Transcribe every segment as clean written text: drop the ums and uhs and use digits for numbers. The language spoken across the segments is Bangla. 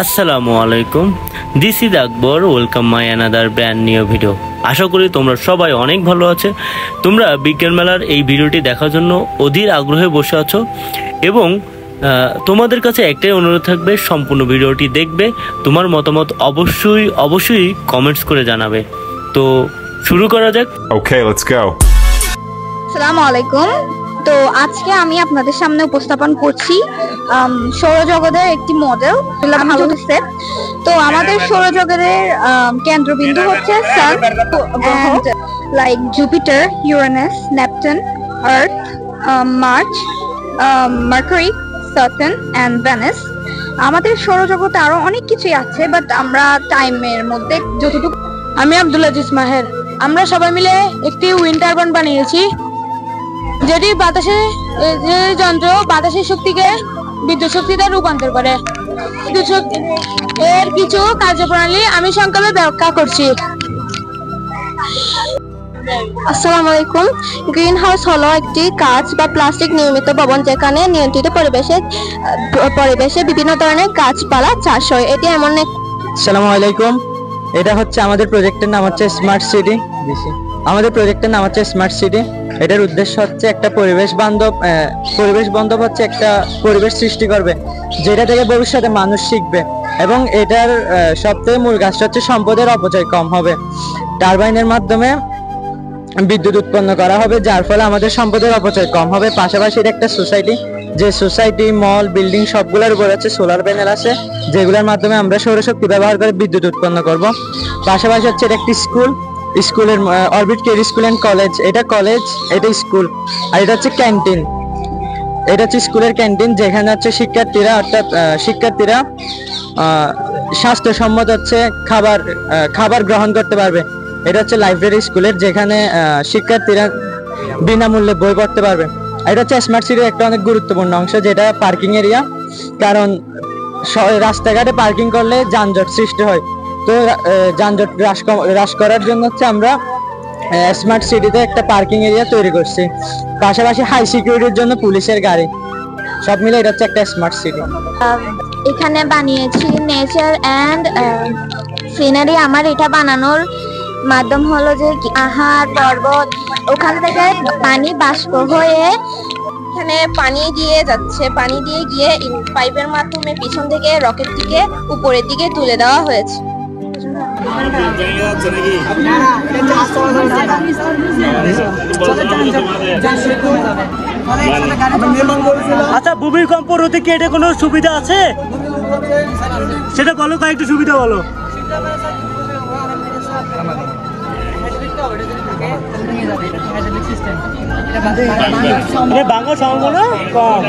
আসসালামু আলাইকুম, this is Akbar. Welcome my another brand new video. আশা করি তোমরা সবাই অনেক ভালো আছে। তোমরা বিজ্ঞান মেলার এই ভিডিওটি দেখার জন্য অধীর আগ্রহে বসে আছো এবং তোমাদের কাছে একটাই অনুরোধ থাকবে, সম্পূর্ণ ভিডিওটি দেখবে, তোমার মতামত অবশ্যই কমেন্টস করে জানাবে। তো শুরু করা যাক। ওকে, লেটস গো। আসসালামু আলাইকুম। তো আজকে আমি আপনাদের সামনে উপস্থাপন করছি সৌরজগতের একটি মডেল। ভালো হচ্ছে। তো আমাদের সৌরজগতের কেন্দ্রবিন্দু হচ্ছে sun, like Jupiter, Uranus, Neptune, Earth, Mars, Mercury, Saturn and Venus. আমাদের সৌরজগতে আরো অনেক কিছুই আছে, বাট আমরা টাইমের মধ্যে যতটুকু। আমি আব্দুল আজিজ মাহের। আমরা সবাই মিলে একটি উইন্ড টারবাইন বানিয়েছি, যেটি যন্ত্র বাতাসের শক্তিকে বিদ্যুৎ শক্তিতে রূপান্তর করে। এর কিছু কার্যপ্রণালী আমি সংক্ষেপে ব্যাখ্যা করছি। আসসালামু আলাইকুম। গ্রিন হাউস হলো একটি কাঁচ বা প্লাস্টিক নির্মিত ভবন, যেখানে নিয়ন্ত্রিত পরিবেশে বিভিন্ন ধরনের গাছপালা চাষ হয়। এটি এমন এক। আসসালামু আলাইকুম। এটা হচ্ছে আমাদের প্রজেক্টের নাম হচ্ছে স্মার্ট সিটি। এটার উদ্দেশ্য হচ্ছে একটা পরিবেশ বান্ধব হচ্ছে একটা পরিবেশ সৃষ্টি করবে, যেটা থেকে ভবিষ্যতে মানুষ শিখবে। এবং এটার সবথেকে মূল কাজটা হচ্ছে সম্পদের অপচয় কম হবে। টারবাইনের মাধ্যমে বিদ্যুৎ উৎপন্ন করা হবে, যার ফলে আমাদের সম্পদের অপচয় কম হবে। পাশাপাশি এটা একটা সোসাইটি, মল, বিল্ডিং সবগুলোর উপর হচ্ছে সোলার প্যানেল আছে, যেগুলোর মাধ্যমে আমরা সৌরশক্তি ব্যবহার করে বিদ্যুৎ উৎপন্ন করব। পাশাপাশি হচ্ছে এটা একটি স্কুলের orbit care school and college. এটা কলেজ, এটা স্কুল। আর এটা হচ্ছে ক্যান্টিন। এটা হচ্ছে স্কুলের ক্যান্টিন, যেখানে হচ্ছে শিক্ষার্থীরা স্বাস্থ্যসম্মত হচ্ছে খাবার গ্রহণ করতে পারবে। এটা হচ্ছে লাইব্রেরি স্কুলের, যেখানে শিক্ষার্থীরা বিনামূল্যে বই পড়তে পারবে। এটা হচ্ছে স্মার্ট সিটির একটা অনেক গুরুত্বপূর্ণ অংশ, যেটা পার্কিং এরিয়া। কারণ রাস্তাঘাটে পার্কিং করলে যানজট সৃষ্টি হয়, তো যানজট হ্রাস করার জন্য হচ্ছে আমরা স্মার্ট সিটিতে একটা পার্কিং এরিয়া তৈরি করছি। পাশাপাশি হাই সিকিউরিটির জন্য পুলিশের গাড়ি। সব মিলে এটা হচ্ছে একটা স্মার্ট সিটি। এখানে বানিয়েছি নেচার অ্যান্ড সিনারি। আমার এটা বানানোর মাধ্যম হলো যে পাহাড়, পর্বত, ওখান থেকে পানি বাষ্প হয়ে এখানে পানি দিয়ে গিয়ে পাইপের মাধ্যমে পিছন থেকে রকেট থেকে উপরের দিকে তুলে দেওয়া হয়েছে। আচ্ছা, ভূমিকম্প রোধে কি এটা কোনো সুবিধা আছে? সেটা বলো, কয়েকটা সুবিধা বলো। বাংলা সম্ভাবনা কম।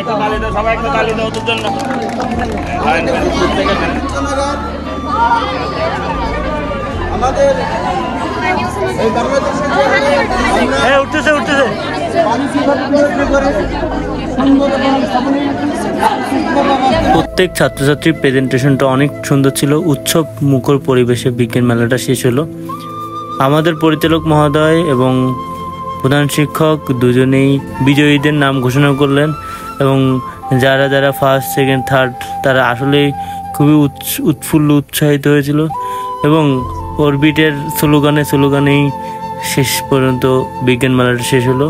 উঠতেছে। প্রত্যেক ছাত্রছাত্রীর প্রেজেন্টেশনটা অনেক সুন্দর ছিল। উৎসব মুখর পরিবেশে বিজ্ঞান মেলাটা শেষ হলো। আমাদের পরিচালক মহোদয় এবং প্রধান শিক্ষক দুজনেই বিজয়ীদের নাম ঘোষণা করলেন, এবং যারা ফার্স্ট, সেকেন্ড, থার্ড, তারা আসলেই খুবই উৎসাহিত হয়েছিল। এবং অরবিটের স্লোগানেই শেষ পর্যন্ত বিজ্ঞান মেলাটা শেষ হলো।